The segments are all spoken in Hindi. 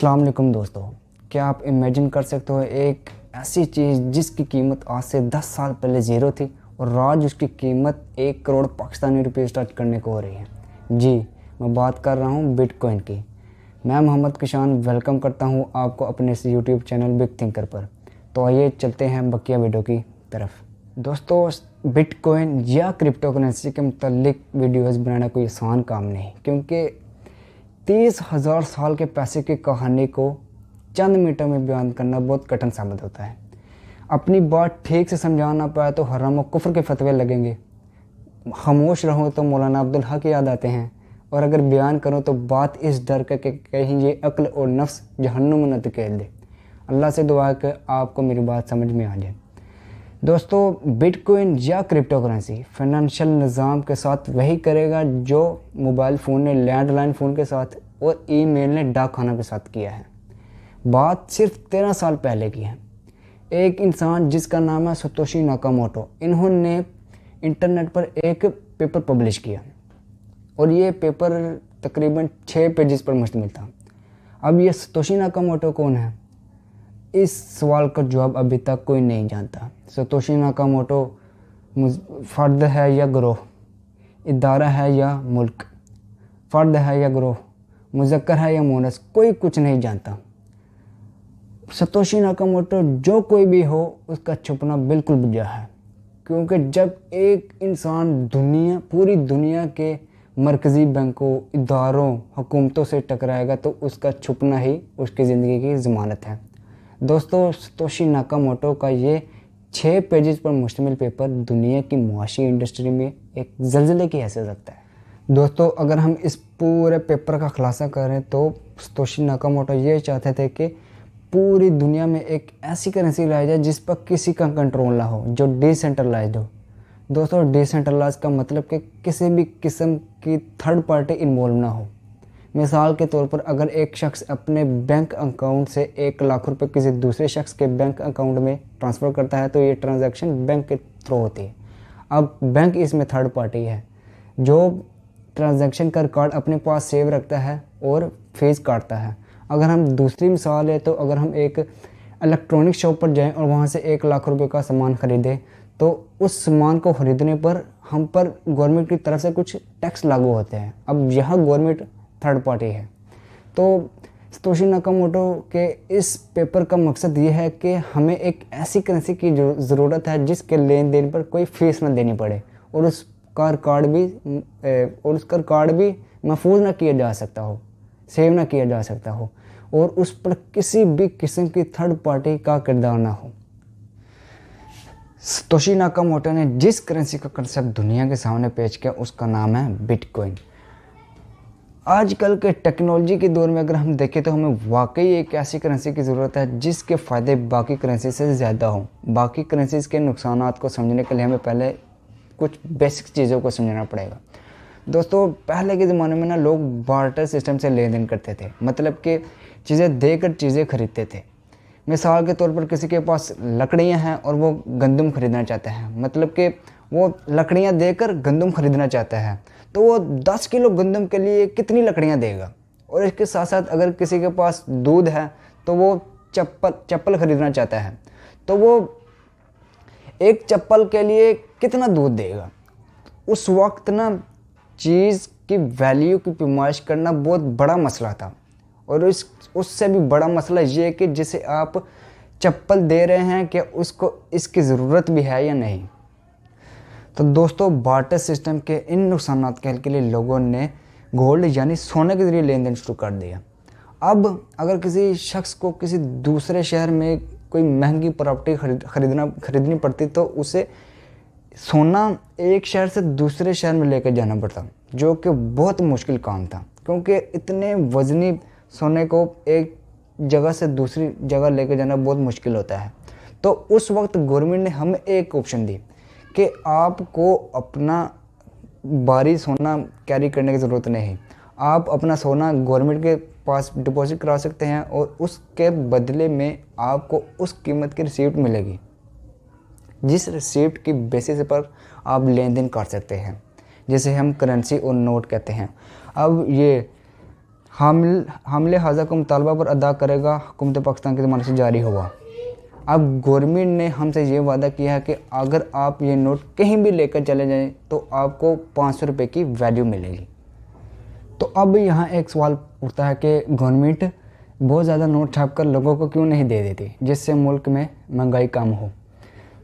अस्सलाम वालेकुम दोस्तों, क्या आप इमेजिन कर सकते हो एक ऐसी चीज़ जिसकी कीमत आज से 10 साल पहले ज़ीरो थी और आज उसकी कीमत 1 करोड़ पाकिस्तानी रुपये टच करने को हो रही है। जी, मैं बात कर रहा हूँ बिटकॉइन की। मैं मोहम्मद किशान वेलकम करता हूँ आपको अपने इस यूट्यूब चैनल बिग थिंकर पर। तो आइए चलते हैं बकिया वीडियो की तरफ। दोस्तों, बिटकॉइन या क्रिप्टो करेंसी के मुतालिक वीडियोज़ बनाना कोई आसान काम नहीं, क्योंकि 30,000 साल के पैसे की कहानी को चंद मिनटों में बयान करना बहुत कठिन साबित होता है। अपनी बात ठीक से समझा ना पाए तो हराम और कुफ्र के फतवे लगेंगे, खामोश रहो तो मौलाना अब्दुल हक याद आते हैं, और अगर बयान करो तो बात इस डर के कहीं ये अक्ल और नफ्स जहन्नुम न धकेल दे। अल्लाह से दुआ है कि आपको मेरी बात समझ में आ जाए। दोस्तों, बिटकॉइन या क्रिप्टो करेंसी फाइनेंशियल निज़ाम के साथ वही करेगा जो मोबाइल फ़ोन ने लैंडलाइन फ़ोन के साथ और ईमेल ने डाक खाना के साथ किया है। बात सिर्फ 13 साल पहले की है। एक इंसान जिसका नाम है सतोशी नाकामोटो, इन्होंने इंटरनेट पर एक पेपर पब्लिश किया और ये पेपर तकरीबन 6 पेजेस पर मुश्तमिल था। अब ये सतोशी नाकामोटो कौन है, इस सवाल का जवाब अभी तक कोई नहीं जानता। सतोशी नाकामोटो फ़र्द है या ग्रोह, इदारा है या मुल्क, फ़र्द है या ग्रोह, मुज़क्कर है या मुअन्नस, कोई कुछ नहीं जानता। सतोशी नाकामोटो जो कोई भी हो, उसका छुपना बिल्कुल बुझा है, क्योंकि जब एक इंसान पूरी दुनिया के मरकज़ी बैंकों, इदारों, हुकूमतों से टकराएगा तो उसका छुपना ही उसकी ज़िंदगी की ज़मानत है। दोस्तों, सतोशी नाकामोटो का ये 6 पेजेस पर मुश्तमिल पेपर दुनिया की मुआशी इंडस्ट्री में एक ज़लज़ले की हैसियत रखता है। दोस्तों, अगर हम इस पूरे पेपर का खुलासा करें तो सतोशी नाकामोटो ये चाहते थे कि पूरी दुनिया में एक ऐसी करेंसी लाई जाए जिस पर किसी का कंट्रोल ना हो, जो डिसेंट्रलाइज्ड हो। दोस्तों, डिसेंट्रलाइज का मतलब कि किसी भी किस्म की थर्ड पार्टी इन्वॉल्व ना हो। मिसाल के तौर पर अगर एक शख्स अपने बैंक अकाउंट से 1 लाख रुपए किसी दूसरे शख्स के बैंक अकाउंट में ट्रांसफ़र करता है तो ये ट्रांजैक्शन बैंक के थ्रू होती है। अब बैंक इसमें थर्ड पार्टी है जो ट्रांजैक्शन का रिकॉर्ड अपने पास सेव रखता है और फीस काटता है। अगर हम दूसरी मिसाल है तो अगर हम एक इलेक्ट्रॉनिक शॉप पर जाएं और वहां से 1 लाख रुपए का सामान ख़रीदें तो उस सामान को ख़रीदने पर हम पर गवर्नमेंट की तरफ से कुछ टैक्स लागू होते हैं। अब यह गवर्नमेंट थर्ड पार्टी है। तो सतोशी नाकामोटो के इस पेपर का मकसद ये है कि हमें एक ऐसी करेंसी की ज़रूरत है जिसके लेन देन पर कोई फीस ना देनी पड़े और उसका रिकॉर्ड भी महफूज ना किया जा सकता हो, सेव ना किया जा सकता हो, और उस पर किसी भी किस्म की थर्ड पार्टी का किरदार ना हो। सतोशी नाकामोटो ने जिस करेंसी का कंसेप्ट दुनिया के सामने पेश किया उसका नाम है बिटकॉइन। आजकल के टेक्नोलॉजी के दौर में अगर हम देखें तो हमें वाकई एक ऐसी करेंसी की ज़रूरत है जिसके फ़ायदे बाकी करेंसी से ज़्यादा हों। बाकी करेंसीज़ के नुकसानात को समझने के लिए हमें पहले कुछ बेसिक चीज़ों को समझना पड़ेगा। दोस्तों, पहले के ज़माने में ना लोग बार्टर सिस्टम से लेन देन करते थे, मतलब कि चीज़ें देकर चीज़ें खरीदते थे। मिसाल के तौर पर किसी के पास लकड़ियाँ हैं और वो गंदम खरीदना चाहते हैं, मतलब कि वो लकड़ियाँ देकर गंदम खरीदना चाहता है, तो वो 10 किलो गंदम के लिए कितनी लकड़ियाँ देगा। और इसके साथ साथ अगर किसी के पास दूध है तो वो चप्पल खरीदना चाहता है, तो वो एक चप्पल के लिए कितना दूध देगा। उस वक्त ना चीज़ की वैल्यू की पैमाइश करना बहुत बड़ा मसला था, और उससे भी बड़ा मसला ये है कि जिसे आप चप्पल दे रहे हैं क्या उसको इसकी ज़रूरत भी है या नहीं। तो दोस्तों, बार्टर सिस्टम के इन नुकसानात के हल के लिए लोगों ने गोल्ड यानी सोने के ज़रिए लेन देन शुरू कर दिया। अब अगर किसी शख्स को किसी दूसरे शहर में कोई महंगी प्रॉपर्टी खरीदनी पड़ती तो उसे सोना एक शहर से दूसरे शहर में लेकर जाना पड़ता, जो कि बहुत मुश्किल काम था, क्योंकि इतने वज़नी सोने को एक जगह से दूसरी जगह लेकर जाना बहुत मुश्किल होता है। तो उस वक्त गवर्नमेंट ने हमें एक ऑप्शन दी कि आपको अपना भारी सोना कैरी करने की ज़रूरत नहीं, आप अपना सोना गवर्नमेंट के पास डिपॉजिट करा सकते हैं और उसके बदले में आपको उस कीमत की रिसीप्ट मिलेगी, जिस रिसीप्ट की बेसिस पर आप लेन देन कर सकते हैं, जिसे हम करेंसी और नोट कहते हैं। अब ये हमले हाजा को मुतालबा पर अदा करेगा, हुकूमत पाकिस्तान की ज़मानत से जारी हुआ। अब गवर्नमेंट ने हमसे ये वादा किया है कि अगर आप ये नोट कहीं भी लेकर चले जाएं तो आपको 500 रुपये की वैल्यू मिलेगी। तो अब यहाँ एक सवाल उठता है कि गवर्नमेंट बहुत ज़्यादा नोट छाप कर लोगों को क्यों नहीं दे देती, जिससे मुल्क में महंगाई कम हो।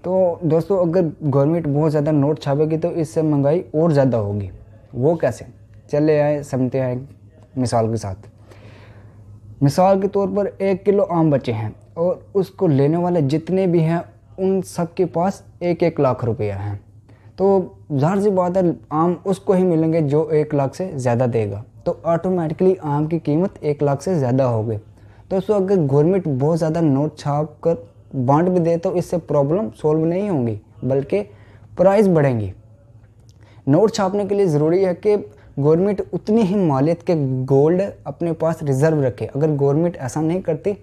तो दोस्तों, अगर गवर्नमेंट बहुत ज़्यादा नोट छापेगी तो इससे महंगाई और ज़्यादा होगी। वो कैसे, चले आए समझते हैं मिसाल के साथ। मिसाल के तौर पर 1 किलो आम बचे हैं और उसको लेने वाले जितने भी हैं उन सब के पास 1-1 लाख रुपया है। तो ज़ाहिर सी बात है आम उसको ही मिलेंगे जो 1 लाख से ज़्यादा देगा, तो ऑटोमेटिकली आम की कीमत 1 लाख से ज़्यादा होगी। तो उसको अगर गवर्नमेंट बहुत ज़्यादा नोट छाप कर बांट भी दे तो इससे प्रॉब्लम सॉल्व नहीं होंगी, बल्कि प्राइस बढ़ेंगी। नोट छापने के लिए ज़रूरी है कि गवर्नमेंट उतनी ही मालियत के गोल्ड अपने पास रिज़र्व रखे। अगर गवर्नमेंट ऐसा नहीं करती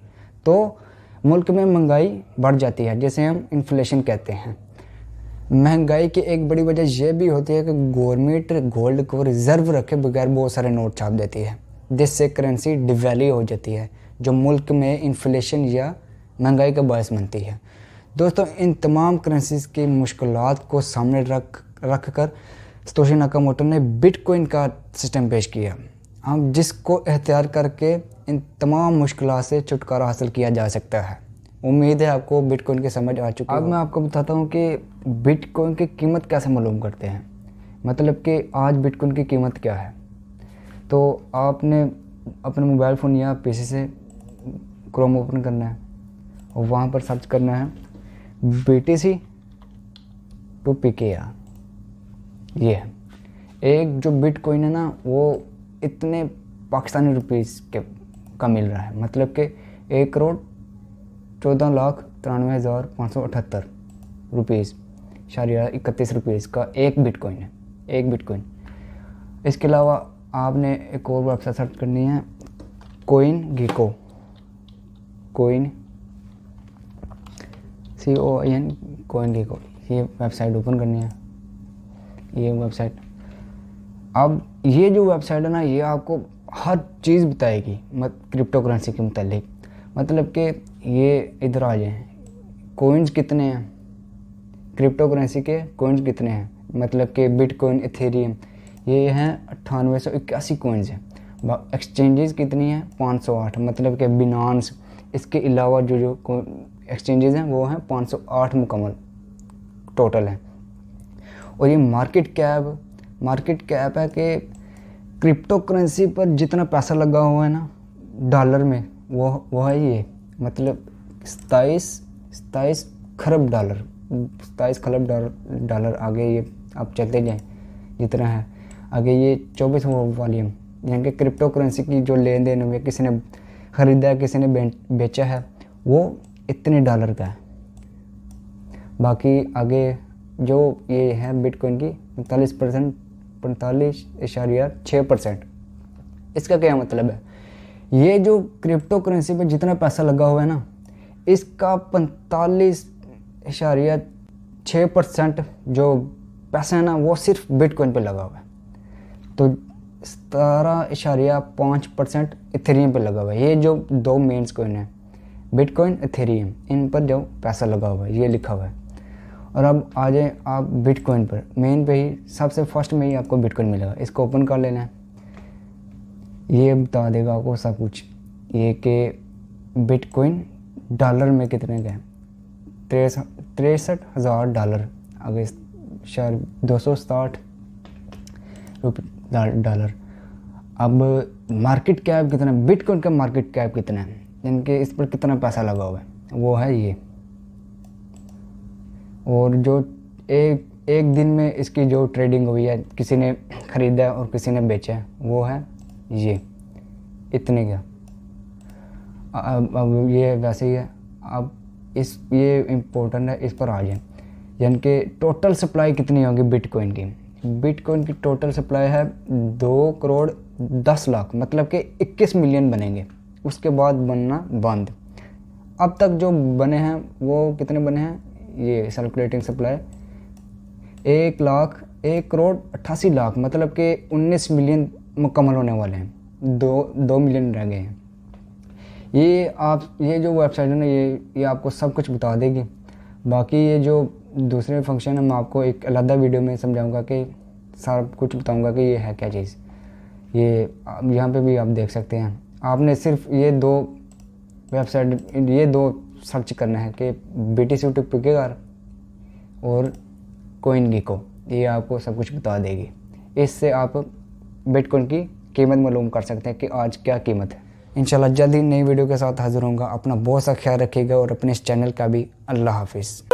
तो मुल्क में महंगाई बढ़ जाती है, जिसे हम इन्फ्लेशन कहते हैं। महंगाई की एक बड़ी वजह यह भी होती है कि गवर्नमेंट गोल्ड को रिज़र्व रखे बगैर बहुत सारे नोट छाप देती है, जिससे करेंसी डिवैल्यू हो जाती है, जो मुल्क में इन्फ्लेशन या महंगाई का बायस बनती है। दोस्तों, इन तमाम करेंसीज की मुश्किलात को सामने रख कर सतोशी नाकामोटो ने बिटकॉइन का सिस्टम पेश किया, हम जिसको एहतियार करके इन तमाम मुश्किलात से छुटकारा हासिल किया जा सकता है। उम्मीद है आपको बिटकॉइन की समझ आ चुकी है। अब मैं आपको बताता हूँ कि बिटकॉइन की कीमत कैसे मालूम करते हैं, मतलब कि आज बिटकॉइन की कीमत क्या है। तो आपने अपने मोबाइल फ़ोन या पीसी से क्रोम ओपन करना है और वहाँ पर सर्च करना है BTC टू PKR। ये है एक जो बिटकॉइन है ना, वो इतने पाकिस्तानी रुपीस के का मिल रहा है, मतलब कि 1,14,93,578 रुपीज़ शारिया 31 रुपीज़ का एक बिटकॉइन है, एक बिटकॉइन। इसके अलावा आपने एक और वेबसाइट सर्च करनी है CoinGecko, CoinGecko। ये वेबसाइट ओपन करनी है, ये वेबसाइट। अब ये जो वेबसाइट है ना, ये आपको हर चीज़ बताएगी क्रिप्टो करेंसी के मुतालिक। मतलब कि ये इधर आ जाए, कोइंस कितने हैं, क्रिप्टो करेंसी के कोइंस कितने हैं, मतलब कि बिटकॉइन, इथेरियम, ये हैं 9881 कोइंस हैं। एक्सचेंजेस कितनी हैं, 508, मतलब कि बिनांस, इसके अलावा जो एक्सचेंजेस हैं वो हैं 508 मुकम्मल टोटल हैं। और ये मार्केट कैप है कि क्रिप्टो करेंसी पर जितना पैसा लगा हुआ है ना डॉलर में, वो है ये, मतलब 27 खरब डॉलर, 27 खरब डॉलर। आगे ये आप चलते जाएं जितना है आगे, ये 24 वॉल्यूम, यानी कि क्रिप्टो करेंसी की जो लेन देन हुई, किसी ने ख़रीदा है किसी ने बेचा है, वो इतने डॉलर का है। बाकी आगे जो ये है बिटकॉइन की 45.6%। इसका क्या मतलब है, ये जो क्रिप्टो करेंसी पे जितना पैसा लगा हुआ है ना, इसका 45.6% जो पैसा है ना वो सिर्फ बिटकॉइन पे लगा हुआ है। तो 17.5% इथेरियम पे लगा हुआ है। ये जो दो मेन कॉइन है, बिटकॉइन, इथेरियम, इन पर जो पैसा लगा हुआ है ये लिखा हुआ है। और अब आ जाए आप बिटकॉइन पर, मेन पे ही सबसे फर्स्ट में ही आपको बिटकॉइन मिलेगा। इसको ओपन कर लेना है, ये बता देगा आपको सब कुछ, ये कि बिटकॉइन डॉलर में कितने का है, 63,000 डॉलर, आगे शायद 260 डॉलर। अब मार्केट कैप कितना, बिटकॉइन का मार्केट कैप कितना है, यानी कि इस पर कितना पैसा लगा हुआ है, वो है ये। और जो एक दिन में इसकी जो ट्रेडिंग हुई है, किसी ने ख़रीदा है और किसी ने बेचा है, वो है ये इतने का। अब ये वैसे ही है। अब ये इम्पोर्टेंट है, इस पर आ जाए, यानी कि टोटल सप्लाई कितनी होगी बिटकॉइन की। बिटकॉइन की टोटल सप्लाई है 2,10,00,000, मतलब कि 21 मिलियन बनेंगे, उसके बाद बनना बंद। अब तक जो बने हैं वो कितने बने हैं, ये सर्कुलेटिंग सप्लाई 1,88,00,000, मतलब कि 19 मिलियन मुकम्मल होने वाले हैं। 2 मिलियन रह गए हैं। ये जो वेबसाइट है ना, ये आपको सब कुछ बता देगी। बाकी ये जो दूसरे फंक्शन है मैं आपको एक अलग वीडियो में समझाऊंगा कि सारा कुछ बताऊंगा कि ये है क्या चीज़। ये यहाँ पे भी आप देख सकते हैं। आपने सिर्फ ये दो सर्च करना है कि BTC पिकेगार और CoinGecko, ये आपको सब कुछ बता देगी। इससे आप बिटकॉइन की कीमत मालूम कर सकते हैं कि आज क्या कीमत है। इंशाल्लाह जल्दी नई वीडियो के साथ हाजिर होऊंगा। अपना बहुत सा ख्याल रखिएगा और अपने इस चैनल का भी। अल्लाह हाफिज़।